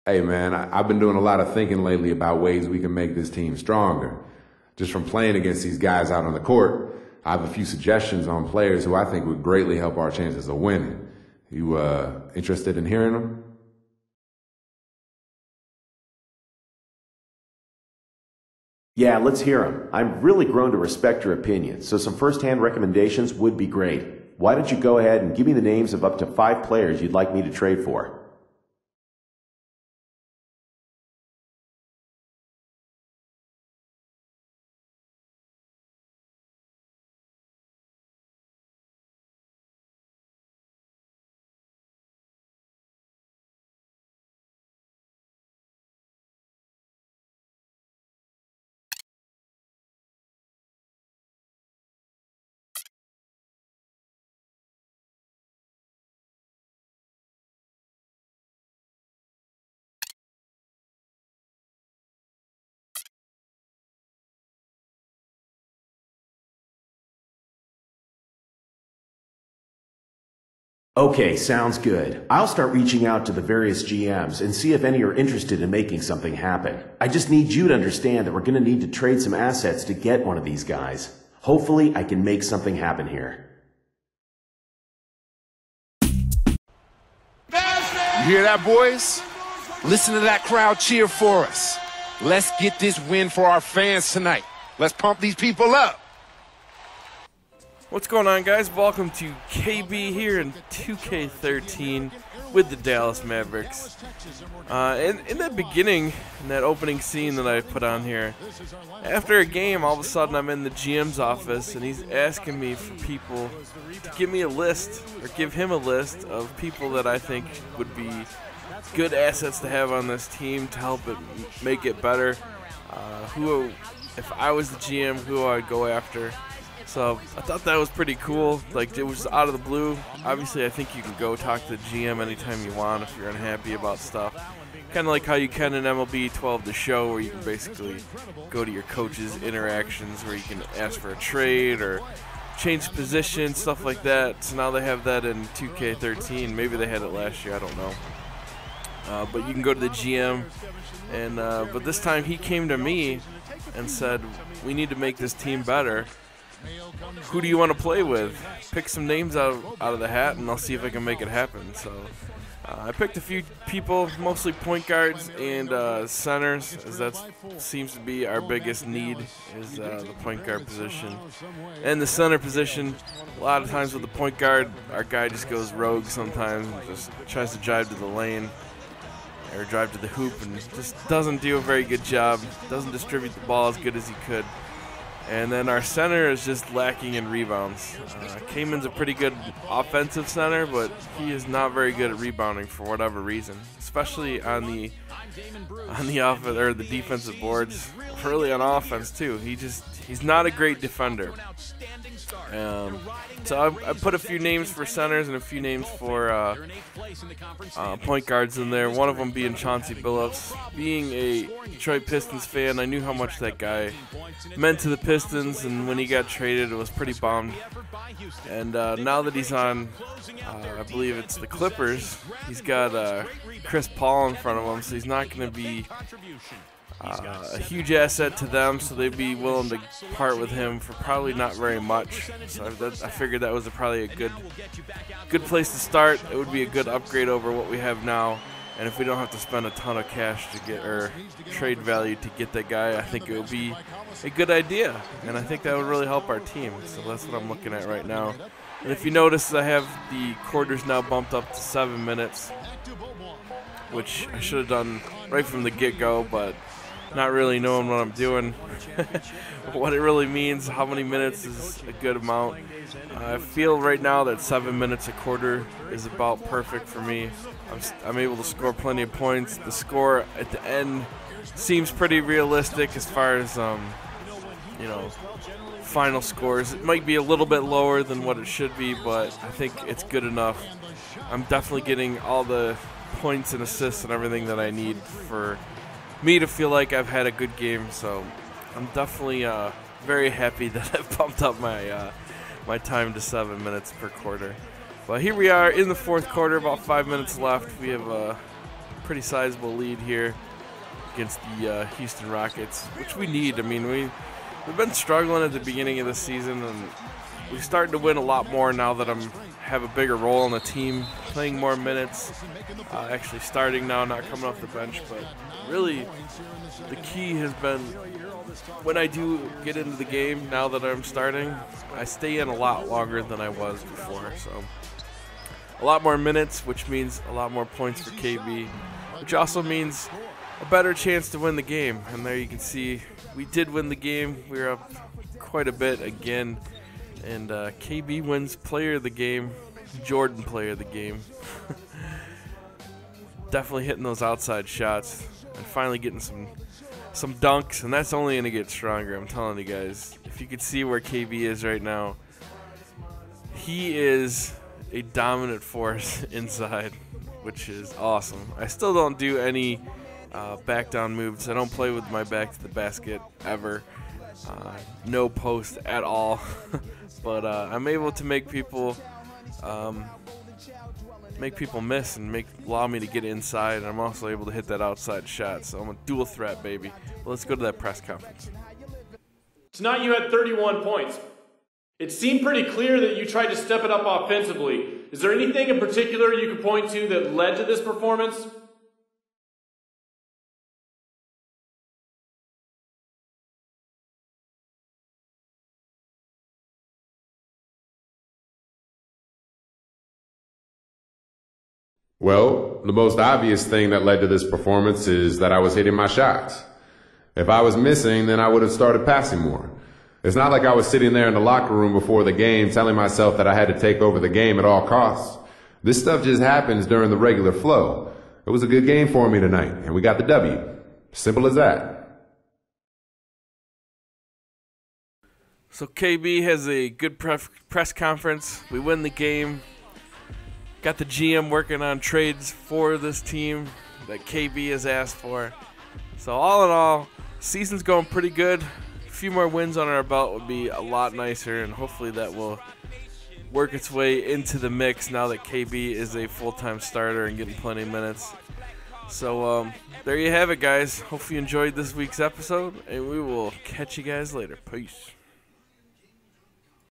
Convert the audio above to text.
Hey man, I've been doing a lot of thinking lately about ways we can make this team stronger. Just from playing against these guys out on the court, I have a few suggestions on players who I think would greatly help our chances of winning. You interested in hearing them? Yeah, let's hear them. I've really grown to respect your opinion, so some first-hand recommendations would be great. Why don't you go ahead and give me the names of up to 5 players you'd like me to trade for? Okay, sounds good. I'll start reaching out to the various GMs and see if any are interested in making something happen. I just need you to understand that we're going to need to trade some assets to get one of these guys. Hopefully, I can make something happen here. You hear that, boys? Listen to that crowd cheer for us. Let's get this win for our fans tonight. Let's pump these people up. What's going on, guys? Welcome to KB here in 2K13 with the Dallas Mavericks. In that beginning, in that opening scene that I put on here, after a game, all of a sudden I'm in the GM's office and he's asking me for people to give me a list, or give him a list of people that I think would be good assets to have on this team to help it make it better. If I was the GM, who I'd go after. So I thought that was pretty cool. Like, it was out of the blue. Obviously, I think you can go talk to the GM anytime you want if you're unhappy about stuff. Kind of like how you can in MLB 12 The Show, where you can basically go to your coach's interactions, where you can ask for a trade or change position, stuff like that. So now they have that in 2K13. Maybe they had it last year, I don't know. But you can go to the GM, and but this time he came to me and said, we need to make this team better. Who do you want to play with? Pick some names out of the hat, and I'll see if I can make it happen. So I picked a few people, mostly point guards and centers, as that seems to be our biggest need, is the point guard position. And the center position, a lot of times with the point guard, our guy just goes rogue sometimes and just tries to drive to the lane or drive to the hoop and just doesn't do a very good job, doesn't distribute the ball as good as he could. And then our center is just lacking in rebounds. Kamen's a pretty good offensive center, but he is not very good at rebounding for whatever reason, especially on the offense or the defensive boards. Really on offense too. He's not a great defender. So I put a few names for centers and a few names for point guards in there. One of them being Chauncey Billups. Being a Detroit Pistons fan, I knew how much that guy meant to the Pistons, and when he got traded, I was pretty bummed. And now that he's on, I believe it's the Clippers, he's got Chris Paul in front of him, so he's not going to be a huge asset to them, so they'd be willing to part with him for probably not very much. So I figured that was probably a good place to start. It would be a good upgrade over what we have now, and if we don't have to spend a ton of cash to get, or trade value to get that guy, I think it would be a good idea, and I think that would really help our team. So that's what I'm looking at right now. And if you notice, I have the quarters now bumped up to 7 minutes, which I should have done right from the get-go, but not really knowing what I'm doing, what it really means, how many minutes is a good amount. I feel right now that 7 minutes a quarter is about perfect for me. I'm able to score plenty of points. The score at the end seems pretty realistic as far as final scores. It might be a little bit lower than what it should be, but I think it's good enough. I'm definitely getting all the points and assists and everything that I need for me to feel like I've had a good game, so I'm definitely very happy that I've bumped up my time to 7 minutes per quarter. But here we are in the fourth quarter, about 5 minutes left. We have pretty sizable lead here against the Houston Rockets, which we need. I mean, we've been struggling at the beginning of the season, and we're starting to win a lot more now that I have a bigger role on the team, playing more minutes, actually starting now, not coming off the bench. But really, the key has been when I do get into the game, now that I'm starting, I stay in a lot longer than I was before. So a lot more minutes, which means a lot more points for KB, which also means a better chance to win the game. And there you can see we did win the game. We were up quite a bit again. And KB wins player of the game, Jordan player of the game. Definitely hitting those outside shots and finally getting some dunks, and that's only going to get stronger. I'm telling you guys, if you could see where KB is right now, he is a dominant force inside, which is awesome. I still don't do any back down moves. I don't play with my back to the basket ever. No post at all. But I'm able to make people miss and allow me to get inside, and I'm also able to hit that outside shot. So I'm a dual threat, baby. Well, let's go to that press conference. Tonight you had 31 points. It seemed pretty clear that you tried to step it up offensively. Is there anything in particular you could point to that led to this performance? Well, the most obvious thing that led to this performance is that I was hitting my shots. If I was missing, then I would have started passing more. It's not like I was sitting there in the locker room before the game telling myself that I had to take over the game at all costs. This stuff just happens during the regular flow. It was a good game for me tonight, and we got the W. Simple as that. So KB has a good press conference. We win the game. Got the GM working on trades for this team that KB has asked for. So all in all, season's going pretty good. A few more wins on our belt would be a lot nicer, and hopefully that will work its way into the mix now that KB is a full-time starter and getting plenty of minutes. So there you have it, guys. Hope you enjoyed this week's episode, and we will catch you guys later. Peace.